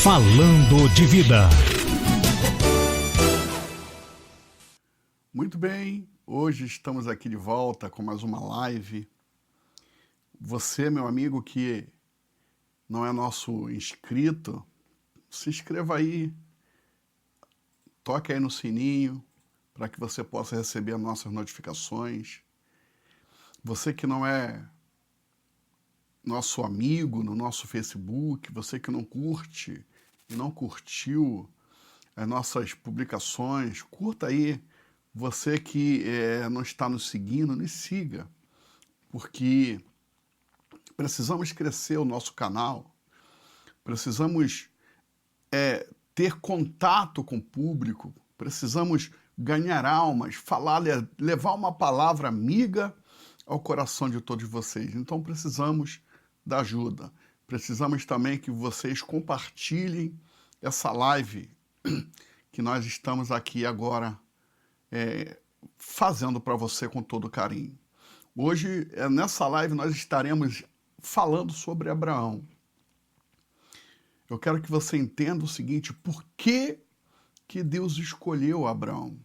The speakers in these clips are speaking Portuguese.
Falando de Vida. Muito bem, hoje estamos aqui de volta com mais uma live. Você, meu amigo, que não é nosso inscrito, se inscreva aí, toque aí no sininho para que você possa receber as nossas notificações. Você que não é nosso amigo no nosso Facebook, você que não curte e não curtiu as nossas publicações, curta aí. Você que não está nos seguindo, nos siga, porque precisamos crescer o nosso canal, precisamos ter contato com o público, precisamos ganhar almas, levar uma palavra amiga ao coração de todos vocês. Então precisamos da ajuda. Precisamos também que vocês compartilhem essa live que nós estamos aqui agora fazendo para você com todo carinho. Hoje, nessa live, nós estaremos falando sobre Abraão. Eu quero que você entenda o seguinte: por que Deus escolheu Abraão?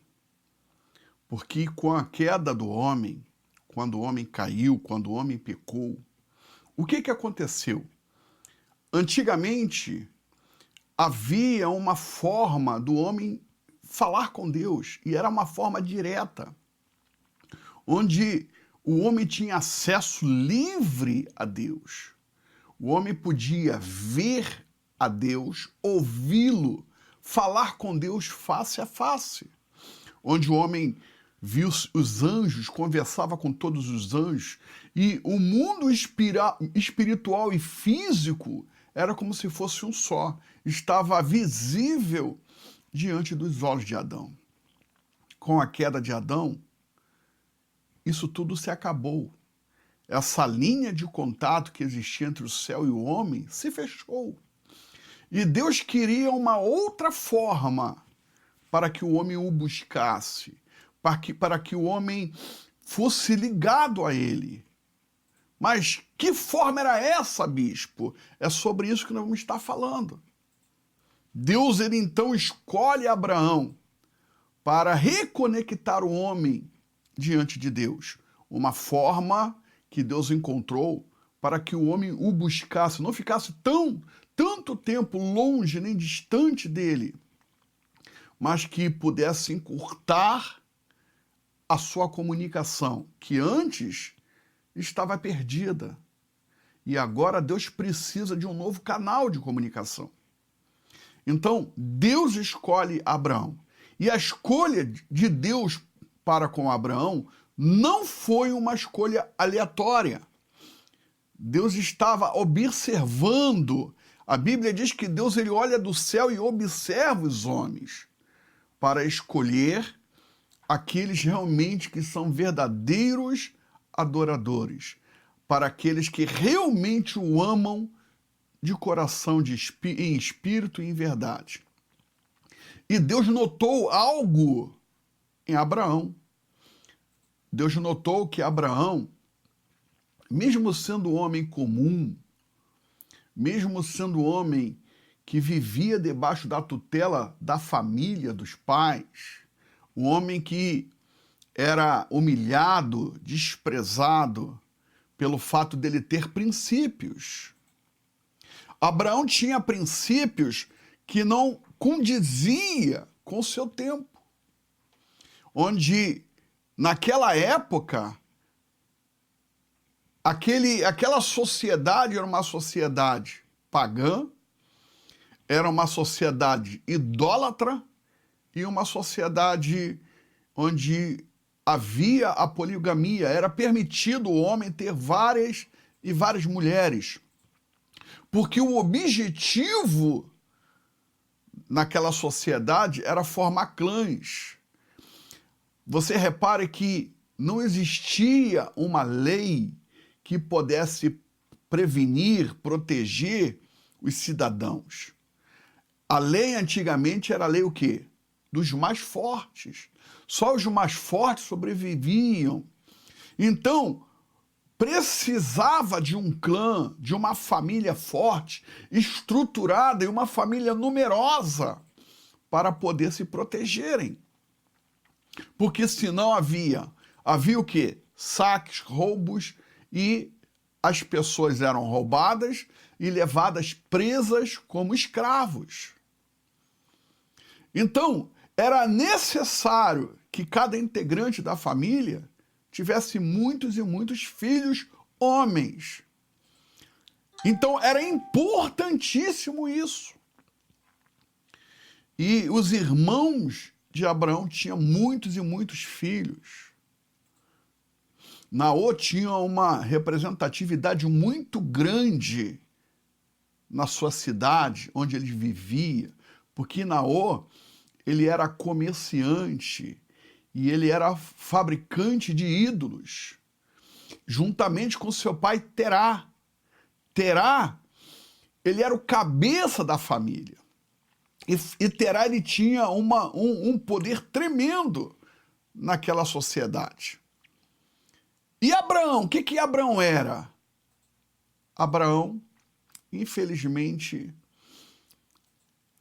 Porque com a queda do homem, quando o homem caiu, quando o homem pecou, o que aconteceu? Antigamente, havia uma forma do homem falar com Deus, e era uma forma direta, onde o homem tinha acesso livre a Deus. O homem podia ver a Deus, ouvi-lo, falar com Deus face a face, onde o homem viu os anjos, conversava com todos os anjos, e o mundo espiritual e físico era como se fosse um só, estava visível diante dos olhos de Adão. Com a queda de Adão, isso tudo se acabou. Essa linha de contato que existia entre o céu e o homem se fechou. E Deus queria uma outra forma para que o homem o buscasse, para que o homem fosse ligado a ele. Mas que forma era essa, bispo? É sobre isso que nós vamos estar falando. Deus, ele então escolhe Abraão para reconectar o homem diante de Deus. Uma forma que Deus encontrou para que o homem o buscasse, não ficasse tanto tempo longe nem distante dele, mas que pudesse encurtar a sua comunicação, que antes estava perdida. E agora Deus precisa de um novo canal de comunicação. Então, Deus escolhe Abraão. E a escolha de Deus para com Abraão não foi uma escolha aleatória. Deus estava observando. A Bíblia diz que Deus, ele olha do céu e observa os homens para escolher aqueles realmente que são verdadeiros adoradores, para aqueles que realmente o amam de coração, em espírito e em verdade. E Deus notou algo em Abraão. Deus notou que Abraão, mesmo sendo um homem comum, mesmo sendo um homem que vivia debaixo da tutela da família, dos pais, um homem que era humilhado, desprezado pelo fato dele ter princípios. Abraão tinha princípios que não condizia com o seu tempo, onde naquela época aquela sociedade era uma sociedade pagã, era uma sociedade idólatra e uma sociedade onde havia a poligamia, era permitido o homem ter várias e várias mulheres, porque o objetivo naquela sociedade era formar clãs. Você repare que não existia uma lei que pudesse prevenir, proteger os cidadãos. A lei antigamente era a lei o quê? Dos mais fortes. Só os mais fortes sobreviviam. Então, precisava de um clã, de uma família forte, estruturada e uma família numerosa para poder se protegerem. Porque senão havia o quê? Saques, roubos, e as pessoas eram roubadas e levadas presas como escravos. Então, era necessário que cada integrante da família tivesse muitos e muitos filhos homens. Então, era importantíssimo isso. E os irmãos de Abraão tinham muitos e muitos filhos. Naor tinha uma representatividade muito grande na sua cidade, onde ele vivia, porque Naor, ele era comerciante e ele era fabricante de ídolos, juntamente com seu pai Terá. Terá, ele era o cabeça da família. E Terá, ele tinha um poder tremendo naquela sociedade. E Abraão, o que Abraão era? Abraão, infelizmente,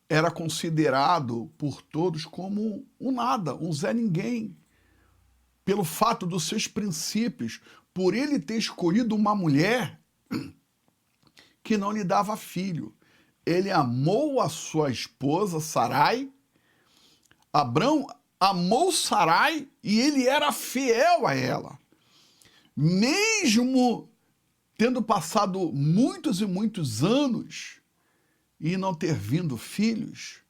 era considerado por todos como um nada, um Zé Ninguém, pelo fato dos seus princípios, por ele ter escolhido uma mulher que não lhe dava filho. Ele amou a sua esposa, Sarai. Abraão amou Sarai e ele era fiel a ela. Mesmo tendo passado muitos e muitos anos e não ter vindo filhos,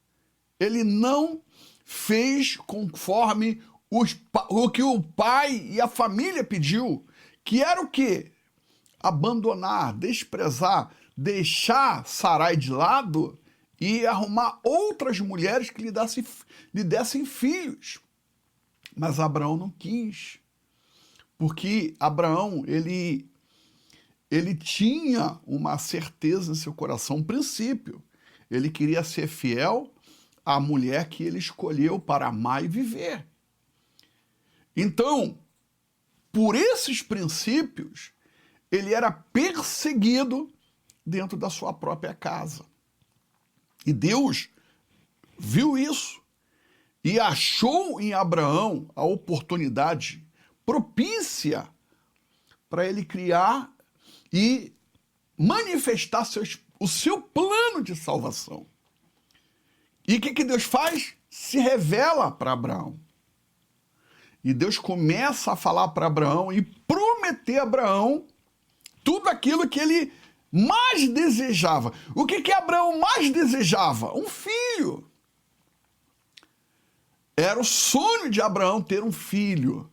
ele não fez conforme o que o pai e a família pediu, que era o quê? Abandonar, desprezar, deixar Sarai de lado e arrumar outras mulheres que lhe dessem filhos. Mas Abraão não quis, porque Abraão, ele tinha uma certeza em seu coração, um princípio. Ele queria ser fiel à mulher que ele escolheu para amar e viver. Então, por esses princípios, ele era perseguido dentro da sua própria casa. E Deus viu isso e achou em Abraão a oportunidade propícia para ele criar e manifestar o seu plano de salvação. E o que Deus faz? Se revela para Abraão. E Deus começa a falar para Abraão e prometer a Abraão tudo aquilo que ele mais desejava. O que Abraão mais desejava? Um filho. Era o sonho de Abraão ter um filho.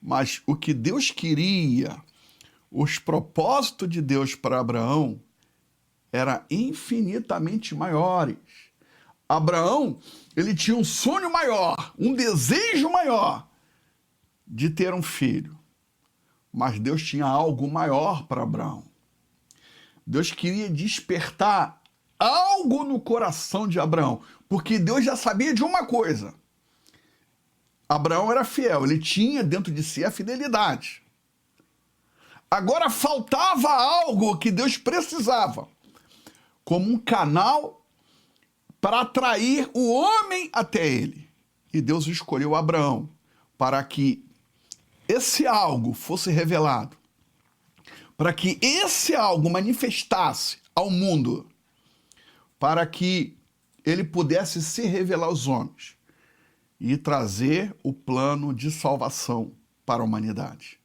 Mas o que Deus queria, os propósitos de Deus para Abraão, eram infinitamente maiores. Abraão, ele tinha um sonho maior, um desejo maior de ter um filho. Mas Deus tinha algo maior para Abraão. Deus queria despertar algo no coração de Abraão, porque Deus já sabia de uma coisa. Abraão era fiel, ele tinha dentro de si a fidelidade. Agora faltava algo que Deus precisava, como um canal para atrair o homem até ele. E Deus escolheu Abraão para que esse algo fosse revelado, para que esse algo manifestasse ao mundo, para que ele pudesse se revelar aos homens e trazer o plano de salvação para a humanidade.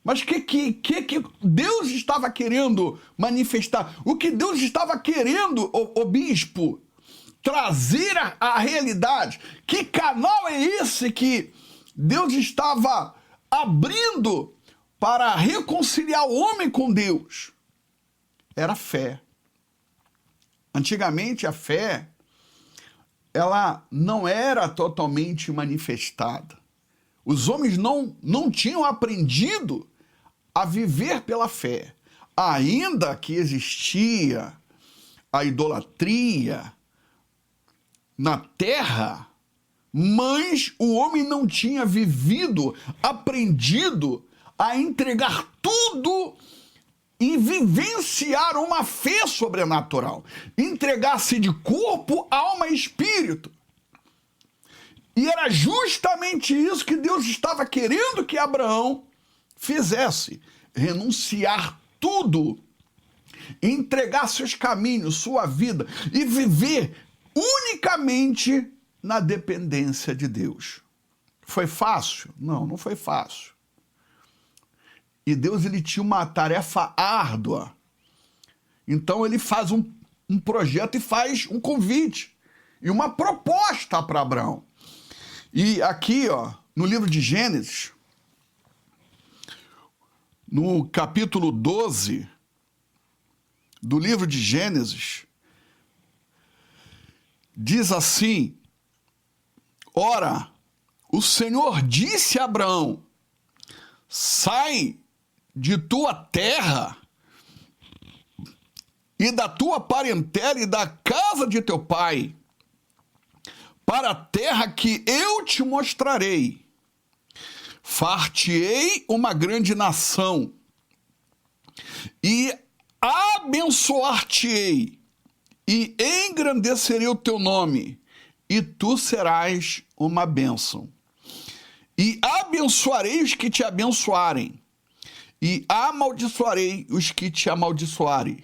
Mas o que Deus estava querendo manifestar? O que Deus estava querendo, o bispo, trazer a realidade? Que canal é esse que Deus estava abrindo para reconciliar o homem com Deus? Era a fé. Antigamente a fé, ela não era totalmente manifestada. Os homens não tinham aprendido a viver pela fé. Ainda que existia a idolatria na terra, mas o homem não tinha vivido, aprendido a entregar tudo e vivenciar uma fé sobrenatural. Entregar-se de corpo, alma e espírito. E era justamente isso que Deus estava querendo que Abraão fizesse. Renunciar tudo. Entregar seus caminhos, sua vida e viver unicamente na dependência de Deus. Foi fácil? Não, não foi fácil. E Deus, ele tinha uma tarefa árdua. Então ele faz um projeto e faz um convite e uma proposta para Abraão. E aqui, ó, no livro de Gênesis, no capítulo 12 do livro de Gênesis, diz assim: ora, o Senhor disse a Abraão: sai de tua terra e da tua parentela e da casa de teu pai, para a terra que eu te mostrarei. Far-te-ei uma grande nação, e abençoar-te-ei, e engrandecerei o teu nome, e tu serás uma bênção. E abençoarei os que te abençoarem, e amaldiçoarei os que te amaldiçoarem.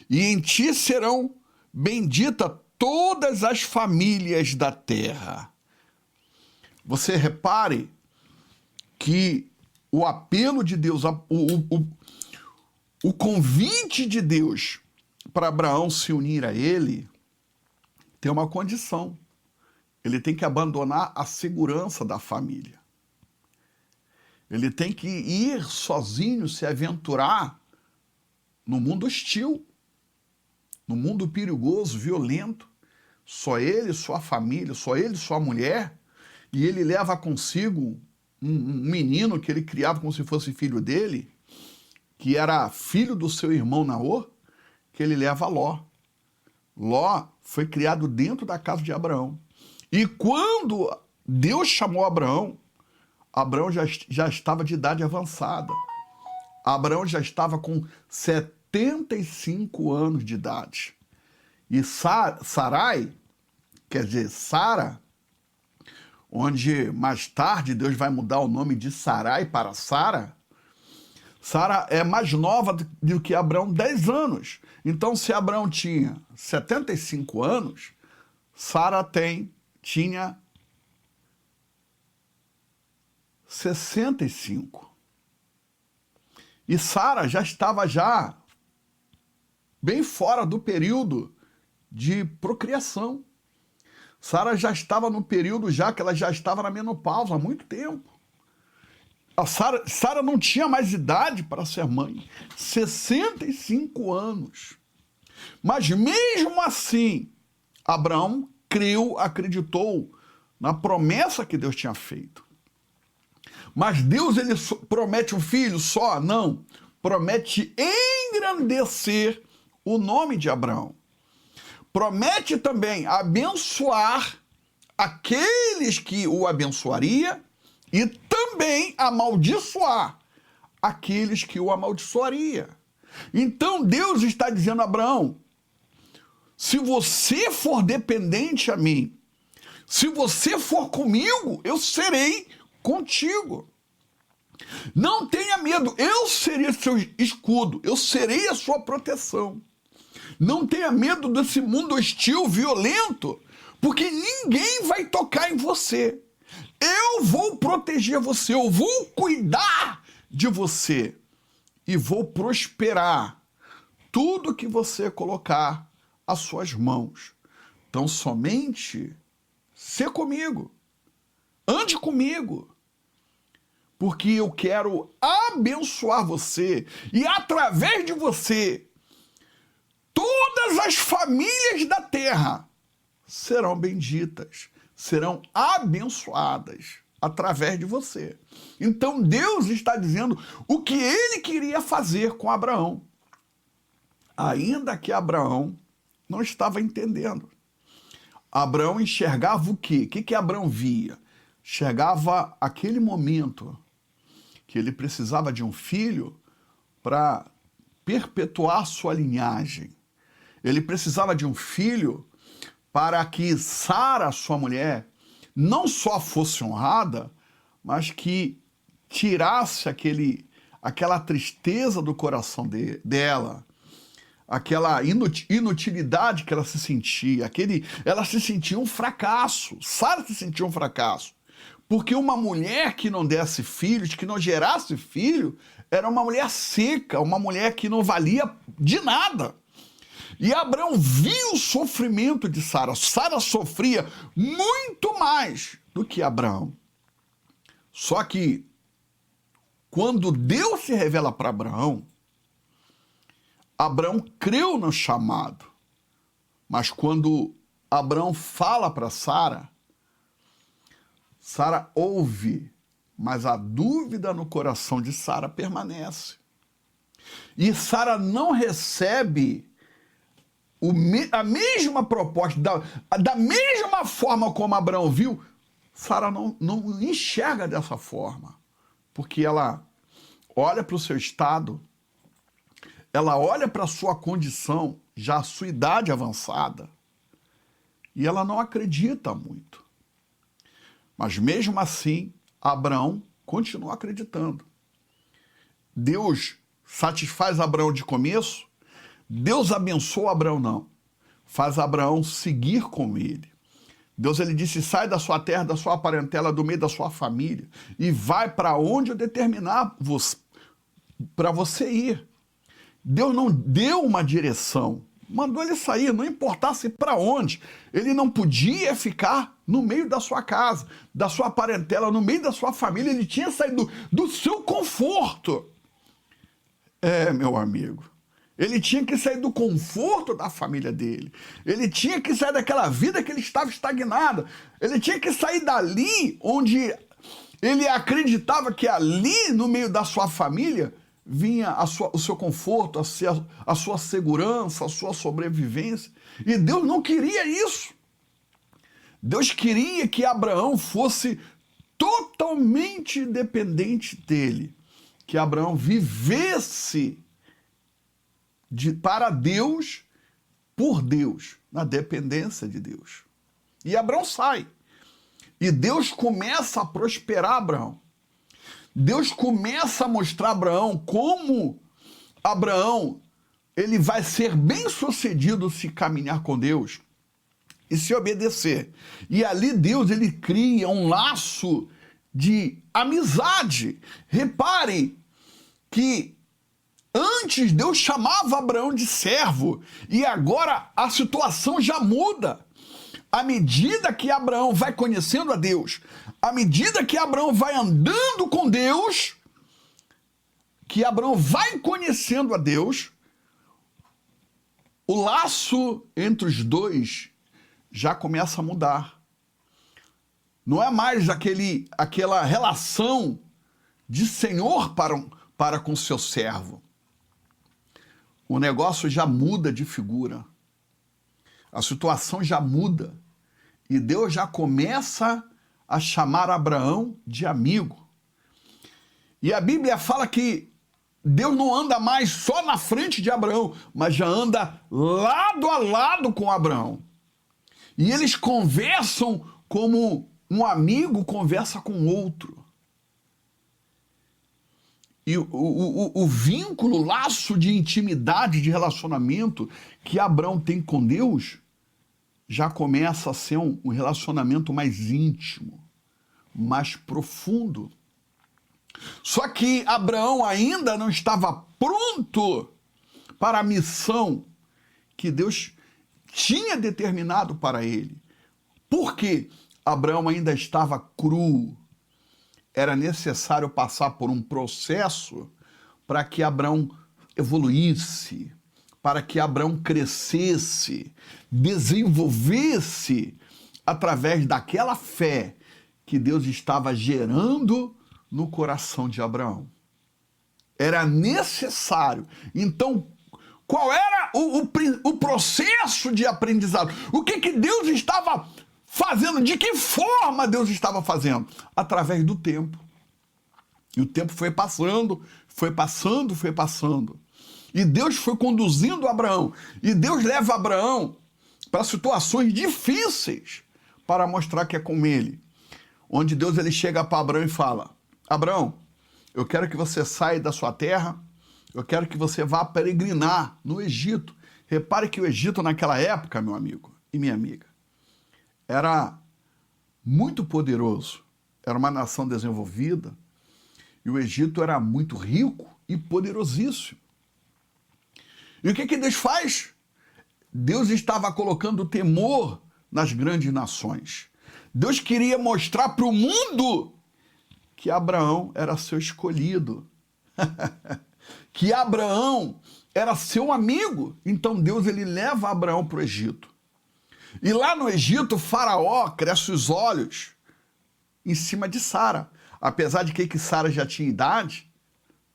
E em ti serão benditas todas as famílias da terra. Você repare que o apelo de Deus, o convite de Deus para Abraão se unir a ele, tem uma condição. Ele tem que abandonar a segurança da família. Ele tem que ir sozinho, se aventurar no mundo hostil, no mundo perigoso, violento. Só ele, sua família, só ele, sua mulher. E ele leva consigo um menino que ele criava como se fosse filho dele, que era filho do seu irmão Naor, que ele leva a Ló. Ló foi criado dentro da casa de Abraão. E quando Deus chamou Abraão, Abraão já estava de idade avançada. Abraão já estava com 75 anos de idade. E Sarai, quer dizer, Sara, onde mais tarde Deus vai mudar o nome de Sarai para Sara, Sara é mais nova do que Abraão, 10 anos. Então, se Abraão tinha 75 anos, Sara tinha 65. E Sara já estava bem fora do período de procriação. Sara já estava no período que ela já estava na menopausa há muito tempo. A Sara não tinha mais idade para ser mãe. 65 anos. Mas mesmo assim, Abraão creu, acreditou na promessa que Deus tinha feito. Mas Deus, ele promete um filho só? Não. Promete engrandecer o nome de Abraão. Promete também abençoar aqueles que o abençoaria e também amaldiçoar aqueles que o amaldiçoaria. Então Deus está dizendo a Abraão: se você for dependente a mim, se você for comigo, eu serei contigo. Não tenha medo, eu serei seu escudo, eu serei a sua proteção. Não tenha medo desse mundo hostil, violento, porque ninguém vai tocar em você. Eu vou proteger você, eu vou cuidar de você e vou prosperar tudo que você colocar às suas mãos. Então, somente ser comigo, ande comigo, porque eu quero abençoar você e através de você todas as famílias da terra serão benditas, serão abençoadas através de você. Então Deus está dizendo o que ele queria fazer com Abraão, ainda que Abraão não estava entendendo. Abraão enxergava o quê? O que Abraão via? Enxergava aquele momento que ele precisava de um filho para perpetuar sua linhagem. Ele precisava de um filho para que Sara, sua mulher, não só fosse honrada, mas que tirasse aquela tristeza do coração dela, aquela inutilidade que ela se sentia, ela se sentia um fracasso. Sara se sentia um fracasso, porque uma mulher que não desse filhos, que não gerasse filho, era uma mulher seca, uma mulher que não valia de nada. E Abraão viu o sofrimento de Sara. Sara sofria muito mais do que Abraão. Só que, quando Deus se revela para Abraão, Abraão creu no chamado. Mas quando Abraão fala para Sara, Sara ouve, mas a dúvida no coração de Sara permanece. E Sara não recebe a mesma proposta, da mesma forma como Abraão viu. Sara não enxerga dessa forma, porque ela olha para o seu estado, ela olha para a sua condição, já a sua idade avançada, e ela não acredita muito. Mas mesmo assim, Abraão continua acreditando. Deus satisfaz Abraão de começo, Deus abençoa Abraão não, faz Abraão seguir com ele. Deus ele disse, sai da sua terra, da sua parentela, do meio da sua família e vai para onde eu determinar para você ir. Deus não deu uma direção, mandou ele sair, não importasse para onde. Ele não podia ficar no meio da sua casa, da sua parentela, no meio da sua família. Ele tinha saído do seu conforto. Meu amigo, ele tinha que sair do conforto da família dele. Ele tinha que sair daquela vida que ele estava estagnado. Ele tinha que sair dali onde ele acreditava que ali, no meio da sua família, vinha o seu conforto, a sua segurança, a sua sobrevivência. E Deus não queria isso. Deus queria que Abraão fosse totalmente dependente dele. Que Abraão vivesse para Deus, por Deus, na dependência de Deus. E Abraão sai. E Deus começa a prosperar Abraão. Deus começa a mostrar a Abraão como Abraão ele vai ser bem-sucedido se caminhar com Deus e se obedecer. E ali Deus ele cria um laço de amizade. Repare que antes Deus chamava Abraão de servo e agora a situação já muda. À medida que Abraão vai conhecendo a Deus, à medida que Abraão vai andando com Deus, que Abraão vai conhecendo a Deus, o laço entre os dois já começa a mudar. Não é mais aquela relação de senhor para com seu servo. O negócio já muda de figura. A situação já muda. E Deus já começa a chamar Abraão de amigo. E a Bíblia fala que Deus não anda mais só na frente de Abraão, mas já anda lado a lado com Abraão. E eles conversam como um amigo conversa com outro. E o vínculo, o laço de intimidade, de relacionamento que Abraão tem com Deus já começa a ser um relacionamento mais íntimo, mais profundo. Só que Abraão ainda não estava pronto para a missão que Deus tinha determinado para ele. Por quê? Abraão ainda estava cru. Era necessário passar por um processo para que Abraão evoluísse, para que Abraão crescesse, desenvolvesse através daquela fé que Deus estava gerando no coração de Abraão. Era necessário. Então, qual era o processo de aprendizado? O que Deus estava fazendo? De que forma Deus estava fazendo? Através do tempo. E o tempo foi passando, foi passando, foi passando. E Deus foi conduzindo Abraão. E Deus leva Abraão para situações difíceis para mostrar que é com ele. Onde Deus ele chega para Abraão e fala: Abraão, eu quero que você saia da sua terra, eu quero que você vá peregrinar no Egito. Repare que o Egito naquela época, meu amigo e minha amiga, era muito poderoso. Era uma nação desenvolvida e o Egito era muito rico e poderosíssimo. E o que Deus faz? Deus estava colocando temor nas grandes nações. Deus queria mostrar para o mundo que Abraão era seu escolhido, que Abraão era seu amigo. Então Deus ele leva Abraão para o Egito. E lá no Egito, Faraó cresce os olhos em cima de Sara. Apesar de que Sara já tinha idade,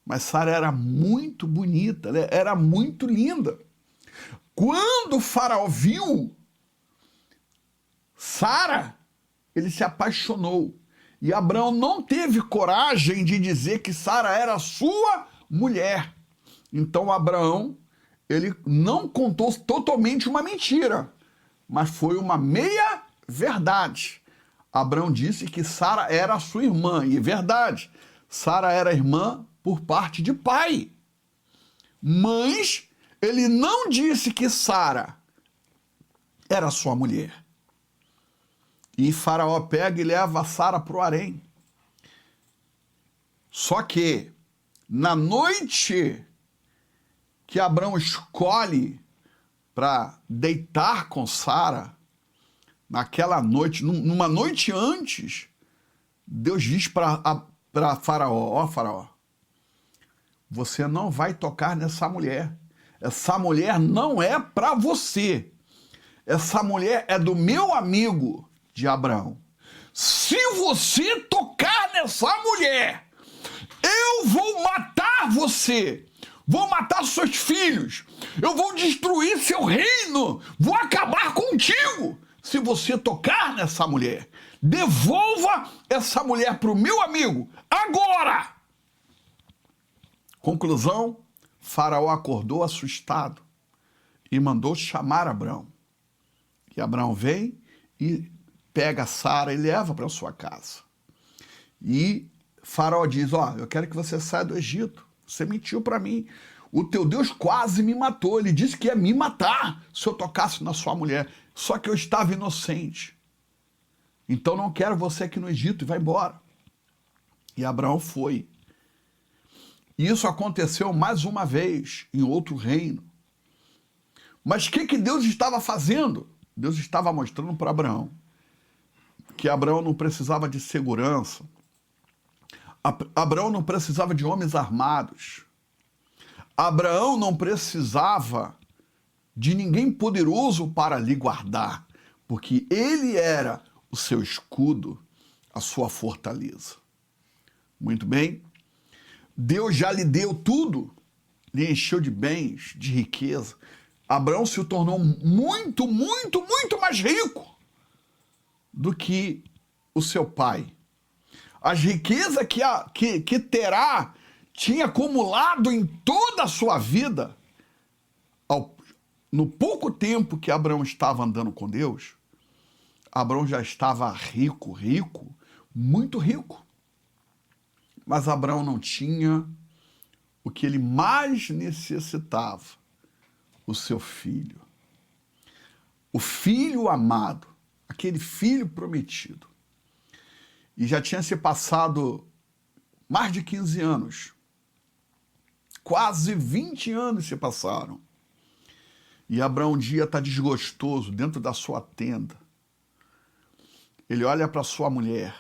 mas Sara era muito bonita, era muito linda. Quando o Faraó viu Sara, ele se apaixonou. E Abraão não teve coragem de dizer que Sara era sua mulher. Então Abraão, ele não contou totalmente uma mentira, mas foi uma meia verdade. Abraão disse que Sara era sua irmã, e é verdade, Sara era irmã por parte de pai. Mas ele não disse que Sara era sua mulher. E Faraó pega e leva Sara para o harém. Só que, na noite que Abraão escolhe para deitar com Sara, naquela noite, numa noite antes, Deus diz para Faraó: ó Faraó, você não vai tocar nessa mulher. Essa mulher não é para você. Essa mulher é do meu amigo de Abraão. Se você tocar nessa mulher, eu vou matar você. Vou matar seus filhos. Eu vou destruir seu reino. Vou acabar contigo. Se você tocar nessa mulher, devolva essa mulher para o meu amigo agora. Conclusão: Faraó acordou assustado e mandou chamar Abraão. E Abraão vem e pega Sara e leva para sua casa. E Faraó diz: ó, eu quero que você saia do Egito. Você mentiu para mim. O teu Deus quase me matou. Ele disse que ia me matar se eu tocasse na sua mulher. Só que eu estava inocente. Então não quero você aqui no Egito, e vai embora. E Abraão foi. E isso aconteceu mais uma vez em outro reino. Mas o que Deus estava fazendo? Deus estava mostrando para Abraão que Abraão não precisava de segurança. Abraão não precisava de homens armados. Abraão não precisava de ninguém poderoso para lhe guardar, porque ele era o seu escudo, a sua fortaleza. Muito bem. Deus já lhe deu tudo, lhe encheu de bens, de riqueza. Abraão se tornou muito, muito, muito mais rico do que o seu pai. As riquezas que Terá tinha acumulado em toda a sua vida, no pouco tempo que Abraão estava andando com Deus, Abraão já estava rico, muito rico. Mas Abraão não tinha o que ele mais necessitava: o seu filho. O filho amado, aquele filho prometido. E já tinha se passado mais de 15 anos. Quase 20 anos se passaram. E Abraão um dia está desgostoso dentro da sua tenda. Ele olha para sua mulher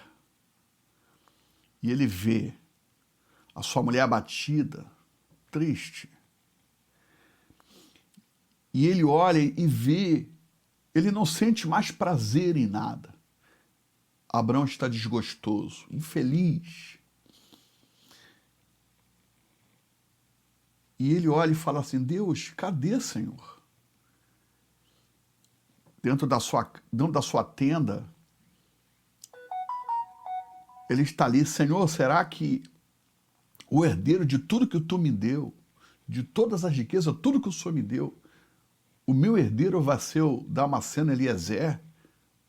e ele vê a sua mulher abatida, triste. E ele olha e vê, ele não sente mais prazer em nada. Abraão está desgostoso, infeliz. E ele olha e fala assim: Deus, cadê, Senhor? Dentro da sua tenda, ele está ali: Senhor, será que o herdeiro de tudo que tu me deu, de todas as riquezas, tudo que o Senhor me deu. O meu herdeiro vai ser o Damasceno Eliezer,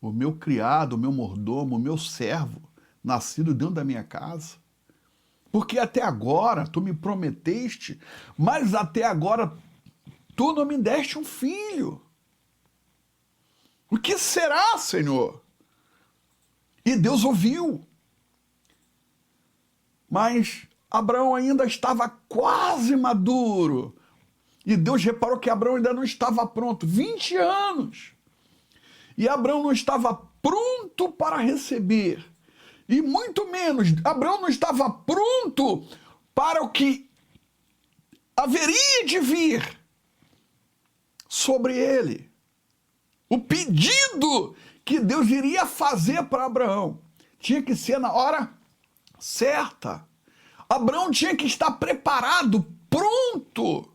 o meu criado, o meu mordomo, o meu servo, nascido dentro da minha casa. Porque até agora tu me prometeste, mas até agora tu não me deste um filho. O que será, Senhor? E Deus ouviu. Mas Abraão ainda estava quase maduro. E Deus reparou que Abraão ainda não estava pronto. 20 anos. E Abraão não estava pronto para receber. E muito menos, Abraão não estava pronto para o que haveria de vir sobre ele. O pedido que Deus iria fazer para Abraão tinha que ser na hora certa. Abraão tinha que estar preparado, pronto.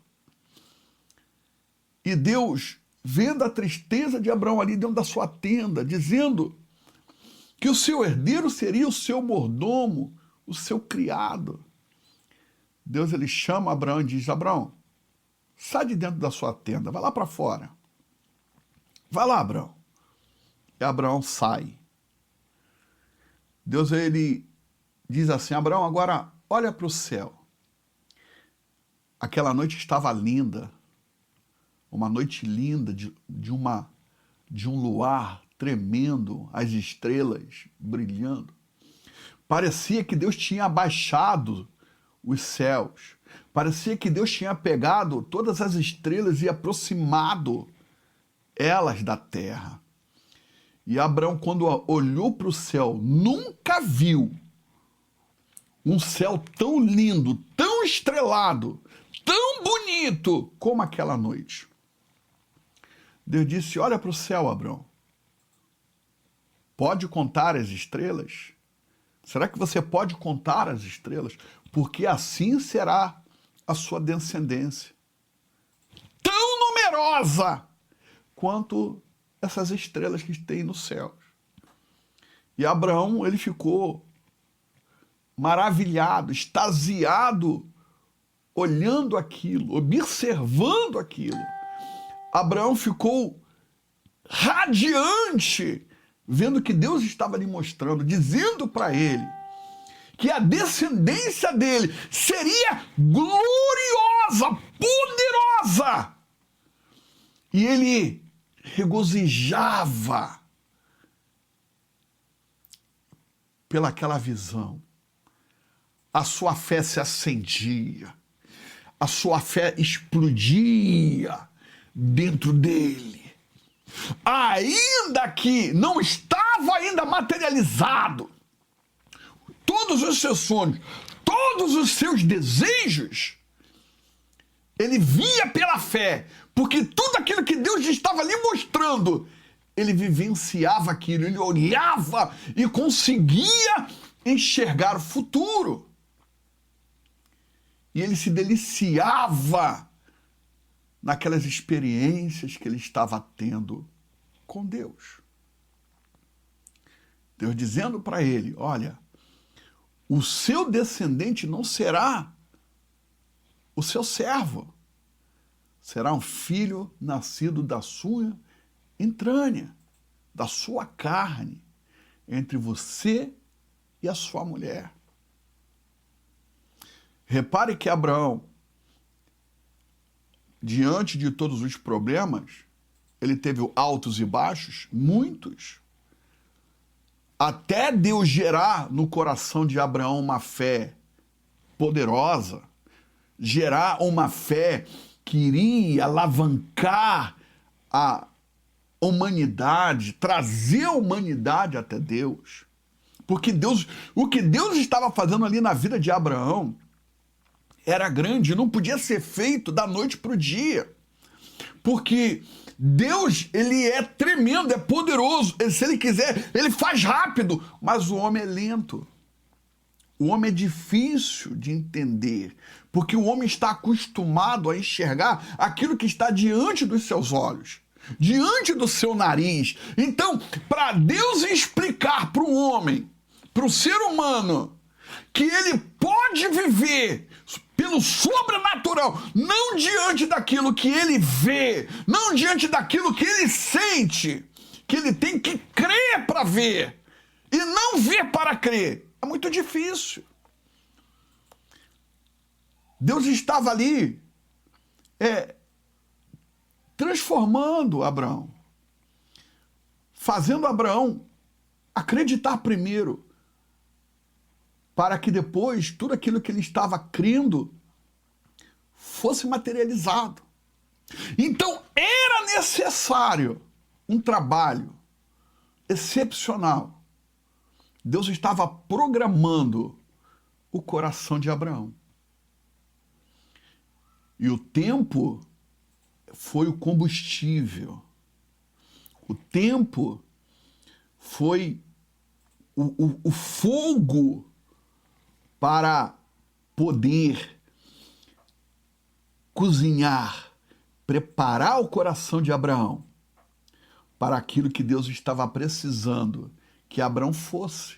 E Deus, vendo a tristeza de Abraão ali dentro da sua tenda, dizendo que o seu herdeiro seria o seu mordomo, o seu criado. Deus, ele chama Abraão e diz: Abraão, sai de dentro da sua tenda, vai lá para fora. Vai lá, Abraão. E Abraão sai. Deus, ele diz assim: Abraão, agora olha para o céu. Aquela noite estava linda, uma noite linda de um luar tremendo, as estrelas brilhando. Parecia que Deus tinha abaixado os céus. Parecia que Deus tinha pegado todas as estrelas e aproximado elas da terra. E Abraão, quando olhou para o céu, nunca viu um céu tão lindo, tão estrelado, tão bonito como aquela noite. Deus disse: olha para o céu, Abraão. Pode contar as estrelas? Será que você pode contar as estrelas? Porque assim será a sua descendência. Tão numerosa quanto essas estrelas que tem no céu. E Abraão, ele ficou maravilhado, extasiado, olhando aquilo, observando aquilo. Abraão ficou radiante, vendo que Deus estava lhe mostrando, dizendo para ele que a descendência dele seria gloriosa, poderosa. E ele regozijava pelaquela visão. A sua fé se acendia, a sua fé explodia dentro dele. Ainda que não estava ainda materializado, todos os seus sonhos, todos os seus desejos, ele via pela fé, porque tudo aquilo que Deus estava lhe mostrando, ele vivenciava aquilo, ele olhava e conseguia enxergar o futuro. E ele se deliciava naquelas experiências que ele estava tendo com Deus. Deus dizendo para ele: olha, o seu descendente não será o seu servo, será um filho nascido da sua entranha, da sua carne, entre você e a sua mulher. Repare que Abraão, diante de todos os problemas, ele teve altos e baixos, muitos, até Deus gerar no coração de Abraão uma fé poderosa, gerar uma fé que iria alavancar a humanidade, trazer a humanidade até Deus. Porque o que Deus estava fazendo ali na vida de Abraão era grande, não podia ser feito da noite para o dia. Porque Deus, ele é tremendo, é poderoso. Se ele quiser, ele faz rápido, mas o homem é lento. O homem é difícil de entender, porque o homem está acostumado a enxergar aquilo que está diante dos seus olhos, diante do seu nariz. Então, para Deus explicar para o homem, para o ser humano, que ele pode viver pelo sobrenatural, não diante daquilo que ele vê, não diante daquilo que ele sente, que ele tem que crer para ver e não ver para crer. É muito difícil. Deus estava ali transformando Abraão, fazendo Abraão acreditar primeiro, para que depois tudo aquilo que ele estava crendo fosse materializado. Então era necessário um trabalho excepcional. Deus estava programando o coração de Abraão. E o tempo foi o combustível. O tempo foi o fogo para poder cozinhar, preparar o coração de Abraão para aquilo que Deus estava precisando que Abraão fosse.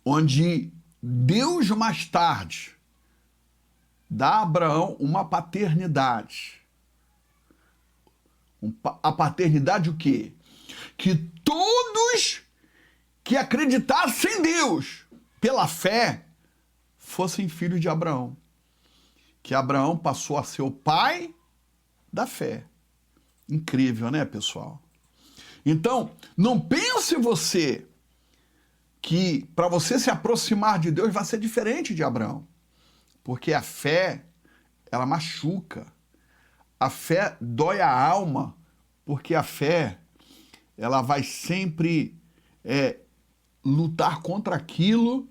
Onde Deus mais tarde dá a Abraão uma paternidade. A paternidade o quê? Que todos que acreditassem em Deus pela fé fossem filhos de Abraão. Que Abraão passou a ser o pai da fé. Incrível, né, pessoal? Então, não pense você que para você se aproximar de Deus vai ser diferente de Abraão. Porque a fé, ela machuca. A fé dói a alma, porque a fé, ela vai sempre lutar contra aquilo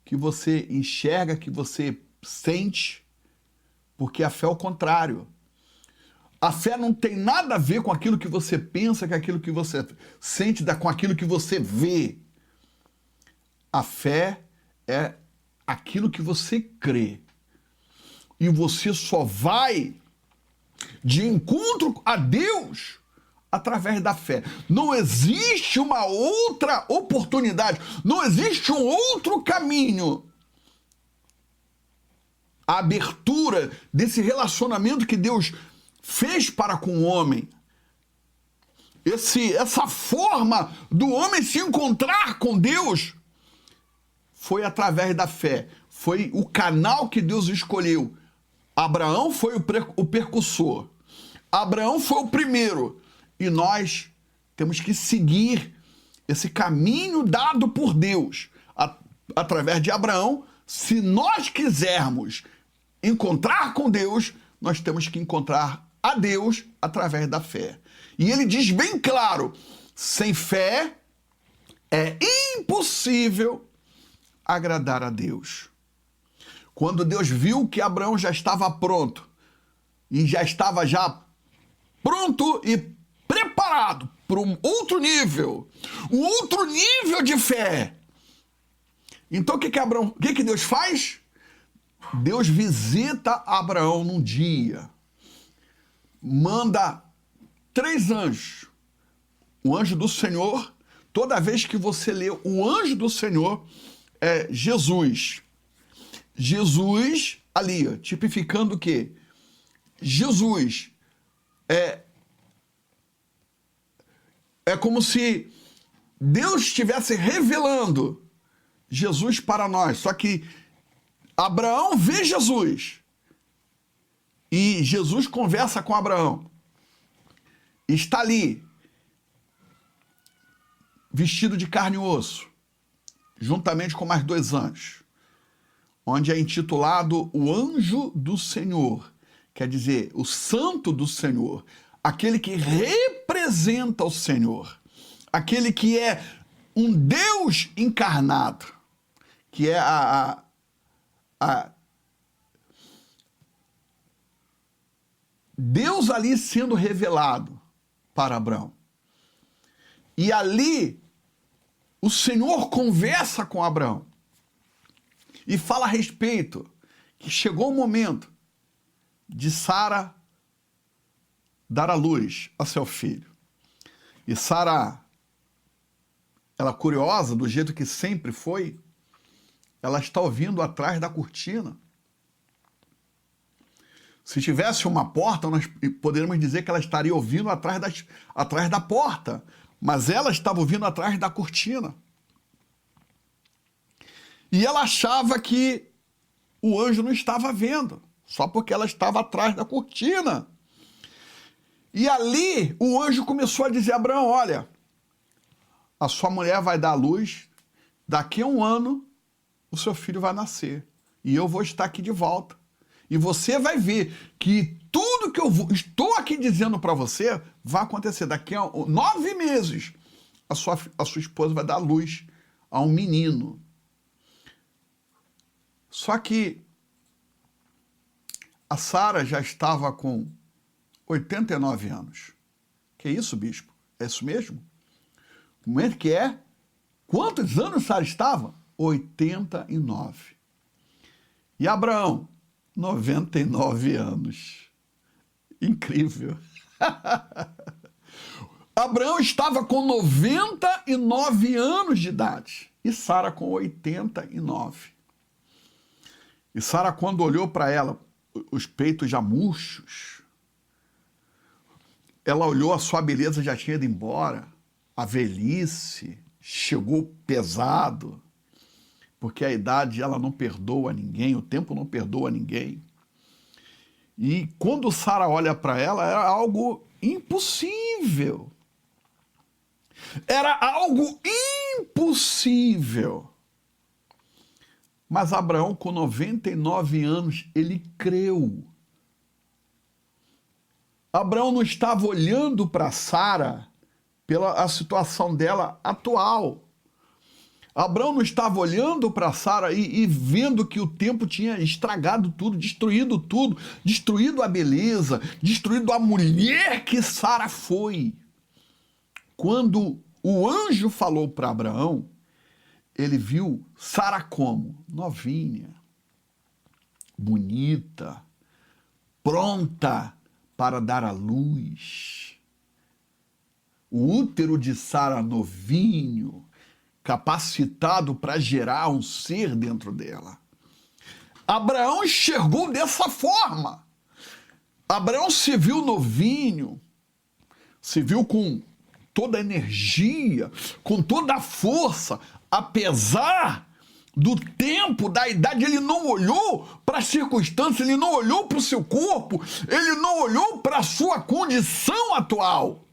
que você enxerga, que você sente, porque a fé é o contrário. A fé não tem nada a ver com aquilo que você pensa, com aquilo que você sente, com aquilo que você vê. A fé é aquilo que você crê. E você só vai de encontro a Deus através da fé. Não existe uma outra oportunidade, não existe um outro caminho. A abertura desse relacionamento que Deus fez para com o homem, essa forma do homem se encontrar com Deus, foi através da fé. Foi o canal que Deus escolheu. Abraão foi o precursor. Abraão foi o primeiro. E nós temos que seguir esse caminho dado por Deus através de Abraão. Se nós quisermos encontrar com Deus, nós temos que encontrar a Deus através da fé. E ele diz bem claro, sem fé é impossível agradar a Deus. Quando Deus viu que Abraão já estava pronto, e já estava pronto e preparado para um outro nível de fé. Então o que Deus faz? Deus visita Abraão num dia, manda 3 anjos. O anjo do Senhor, toda vez que você lê o anjo do Senhor, é Jesus. Jesus, ali, ó, tipificando o quê? Jesus é como se Deus estivesse revelando Jesus para nós. Só que Abraão vê Jesus e Jesus conversa com Abraão. Está ali, vestido de carne e osso, juntamente com mais 2 anjos, onde é intitulado o anjo do Senhor, quer dizer, o santo do Senhor, aquele que representa o Senhor, aquele que é um Deus encarnado, que é Deus ali sendo revelado para Abraão. E ali o Senhor conversa com Abraão e fala a respeito que chegou o momento de Sara dar à luz a seu filho. E Sara, ela curiosa, do jeito que sempre foi, ela está ouvindo atrás da cortina. Se tivesse uma porta, nós poderíamos dizer que ela estaria ouvindo atrás da porta, mas ela estava ouvindo atrás da cortina. E ela achava que o anjo não estava vendo, só porque ela estava atrás da cortina. E ali o anjo começou a dizer a Abraão: olha, a sua mulher vai dar à luz, daqui a 1 ano o seu filho vai nascer, e eu vou estar aqui de volta. E você vai ver que tudo que eu estou aqui dizendo para você vai acontecer. Daqui a 9 meses, a sua esposa vai dar luz a um menino. Só que a Sara já estava com 89 anos. Que isso, bispo? É isso mesmo? Como é que é? Quantos anos Sara estava? 89. E Abraão? 99 anos. Incrível. Abraão estava com 99 anos de idade e Sara com 89. E Sara, quando olhou para ela, os peitos já murchos, ela olhou, a sua beleza já tinha ido embora, a velhice chegou pesado, porque a idade ela não perdoa ninguém, o tempo não perdoa ninguém. E quando Sara olha para ela, era algo impossível. Era algo impossível. Mas Abraão, com 99 anos, ele creu. Abraão não estava olhando para Sara pela situação dela atual. Abraão não estava olhando para Sara e vendo que o tempo tinha estragado tudo, destruído a beleza, destruído a mulher que Sara foi. Quando o anjo falou para Abraão, ele viu Sara como? Novinha, bonita, pronta para dar à luz. O útero de Sara novinho, capacitado para gerar um ser dentro dela. Abraão enxergou dessa forma. Abraão se viu novinho, se viu com toda a energia, com toda a força, apesar do tempo, da idade. Ele não olhou para as circunstâncias, ele não olhou para o seu corpo, ele não olhou para a sua condição atual.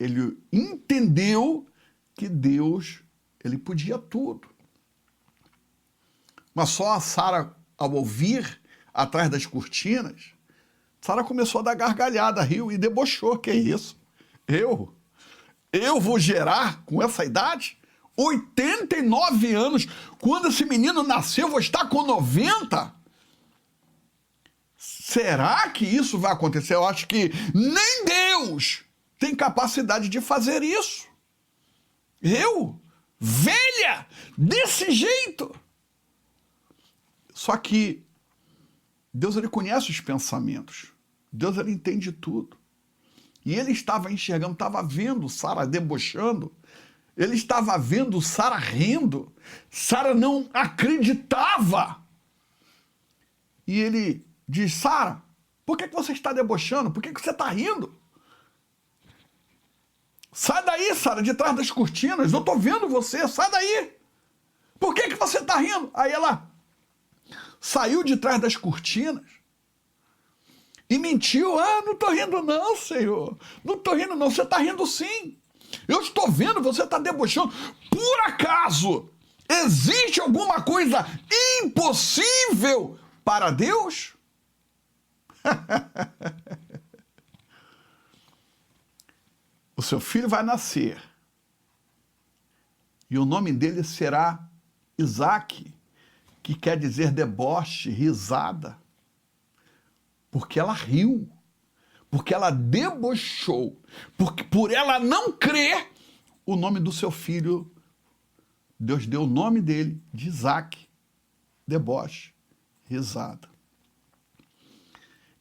Ele entendeu que Deus, ele podia tudo. Mas só a Sara, ao ouvir atrás das cortinas, Sara começou a dar gargalhada, riu e debochou. Que é isso? Eu vou gerar com essa idade? 89 anos. Quando esse menino nasceu, eu vou estar com 90? Será que isso vai acontecer? Eu acho que nem Deus tem capacidade de fazer isso. Eu, velha, desse jeito. Só que Deus, ele conhece os pensamentos. Deus, ele entende tudo. E ele estava enxergando, estava vendo Sara debochando. Ele estava vendo Sara rindo. Sara não acreditava. E ele diz: Sara, por que você está debochando? Por que você está rindo? Sai daí, Sara, de trás das cortinas. Eu estou vendo você, sai daí. Por que você está rindo? Aí ela saiu de trás das cortinas e mentiu. Não estou rindo não, Senhor. Não estou rindo não, você está rindo sim. Eu estou vendo, você está debochando. Por acaso, existe alguma coisa impossível para Deus? O seu filho vai nascer e o nome dele será Isaque, que quer dizer deboche, risada, porque ela riu, porque ela debochou, porque por ela não crer, o nome do seu filho, Deus deu o nome dele de Isaque, deboche, risada.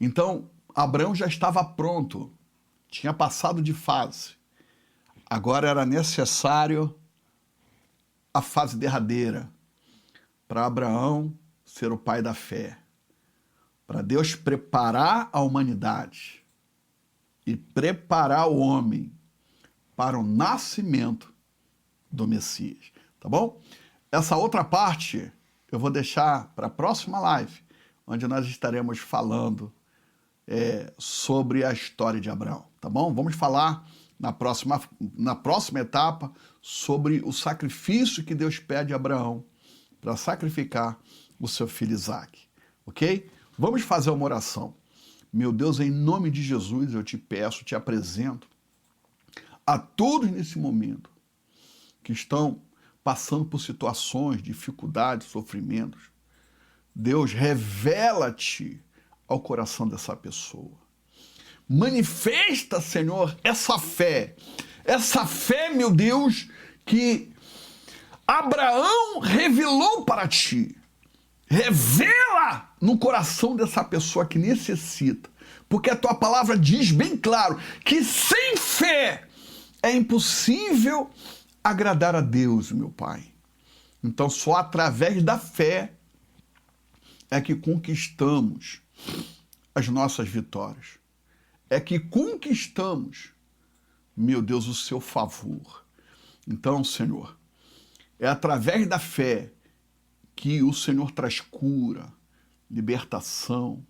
Então, Abraão já estava pronto, tinha passado de fase. Agora era necessário a fase derradeira, para Abraão ser o pai da fé, para Deus preparar a humanidade e preparar o homem para o nascimento do Messias, tá bom? Essa outra parte eu vou deixar para a próxima live, onde nós estaremos falando sobre a história de Abraão, tá bom? Vamos falar na próxima etapa sobre o sacrifício que Deus pede a Abraão para sacrificar o seu filho Isaque, ok? Vamos fazer uma oração. Meu Deus, em nome de Jesus, eu te peço, te apresento a todos nesse momento que estão passando por situações, dificuldades, sofrimentos. Deus, revela-te ao coração dessa pessoa. Manifesta, Senhor, essa fé, meu Deus, que Abraão revelou para ti. Revela no coração dessa pessoa que necessita, porque a tua palavra diz bem claro que sem fé é impossível agradar a Deus, meu Pai. Então, só através da fé é que conquistamos as nossas vitórias. É que conquistamos, meu Deus, o seu favor. Então, Senhor, é através da fé que o Senhor traz cura, libertação,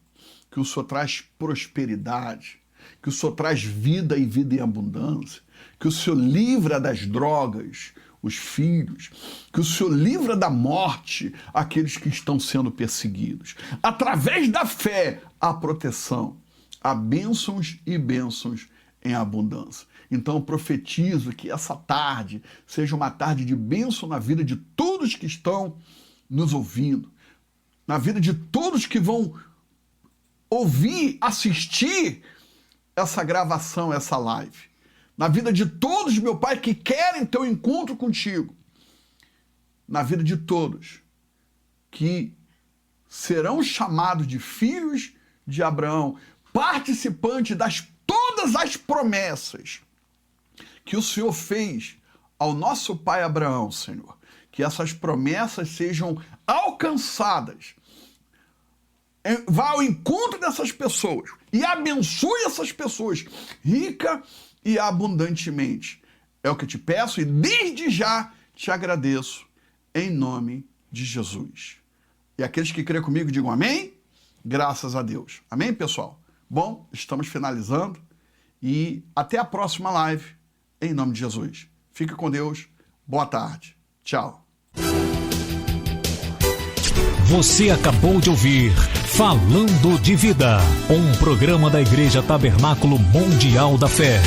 que o Senhor traz prosperidade, que o Senhor traz vida e vida em abundância, que o Senhor livra das drogas os filhos, que o Senhor livra da morte aqueles que estão sendo perseguidos. Através da fé, a proteção, há bênçãos e bênçãos em abundância. Então, eu profetizo que essa tarde seja uma tarde de bênção na vida de todos que estão nos ouvindo, na vida de todos que vão ouvir, assistir essa gravação, essa live. Na vida de todos, meu Pai, que querem ter um encontro contigo. Na vida de todos que serão chamados de filhos de Abraão, participantes das todas as promessas que o Senhor fez ao nosso pai Abraão, Senhor. Que essas promessas sejam alcançadas. Vá ao encontro dessas pessoas e abençoe essas pessoas rica e abundantemente. É o que te peço e desde já te agradeço em nome de Jesus. E aqueles que creem comigo digam amém, graças a Deus. Amém, pessoal? Bom, estamos finalizando e até a próxima live em nome de Jesus. Fique com Deus. Boa tarde. Tchau. Você acabou de ouvir Falando de Vida, um programa da Igreja Tabernáculo Mundial da Fé.